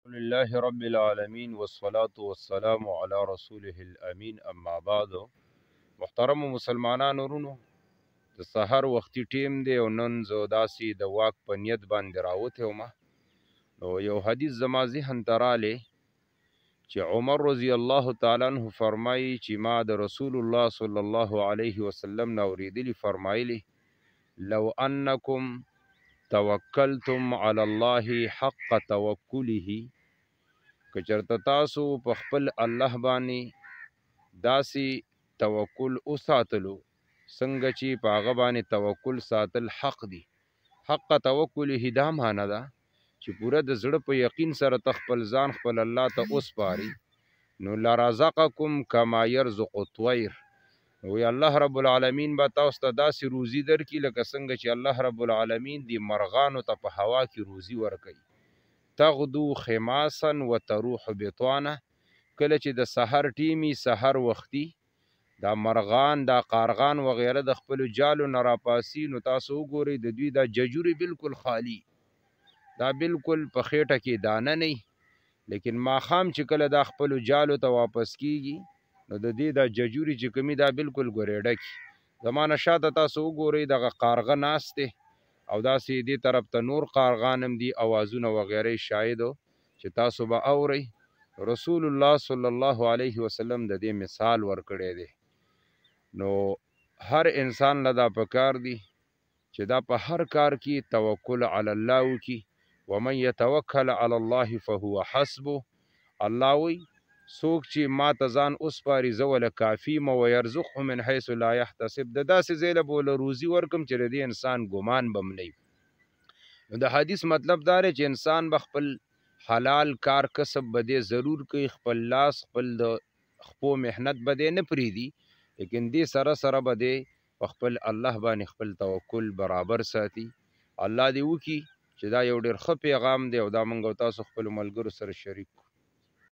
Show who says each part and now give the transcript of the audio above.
Speaker 1: لله رب العالمين والصلاة والسلام على رسوله الأمين اما بعد. محترم مسلمانانو ورونو، د سحر وختي ټیم دی او نن زه داسې د واک په نیت باندې راوتی ومه، نو یو حدیث زما ذهن ته رالی چې عمر رضی الله تعالی عنه فرمایي چې ما د رسول الله صلی الله علیه وسلم نه اورېدلي، فرمایلی لو انکم توکلتم علی الله حق توکله، که چېرته تاسو په خپل الله باندې داسې توکل وساتلو څنګه چې په هغه باندې توکل ساتل حق دی. حق توکله دا معنی ده چې پوره د زړه په یقین سره ته خپل ځان خپل الله ته وسپاري، نو لرزقکم کما یرزق الطیر، وی الله رب العالمین به تاسو ته داسې روزي درکړي لکه څنګه چې الله رب العالمین د مرغانو ته په هوا کې روزي ورکوي. تغدو خماسا و تروح بطانه، کله چې د سحر ټیمی سحر وختي دا مرغان دا قارغان وغیره د خپل جالو نه راپاسي، نو تاسو وګورئ د دوی دا ججوري بالکل خالی، دا بالکل په خېټه کې دانه نه، لیکن ماښام چې کله دا خپل جالو ته واپس کیږي نو د دې دا ججوري چې کومي دا بالکل ګوریډه کی. زمانه شاته تاسو وګورئ دغه قارغه ناست دی او داسې دې طرف ته نور قارغان هم دي، اوازونه وغیره شاهدو چې تاسو به اورئ. رسول الله صلی الله علیه وسلم د دې مثال ورکړی دی. نو هر انسان له دا پکار دی چې دا په هر کار کې توکل علی الله وکړي. ومن یتوکل علی الله فهو حسبه، الله وی څوک چې ما ته ځان وسپاري زه وله کافي یم، ویرزقه من حیث لا یحتسب، د داسې ځای له به وله روزي ورکم چې د دې انسان ګمان به م نه وي. نو د حدیث مطلب دا دی چې انسان به خپل حلال کار کسب به دی ضرور کوي، خپل لاس خپل د خپو محنت به دی نه پرېږدي، لیکن دې سره سره به دی په خپل الله باندې خپل توکل برابر ساتي. الله دې وکړي چې دا یو ډېر ښه پیغام دی او دا موږ او تاسو خپلو ملګرو سره شریک کړو.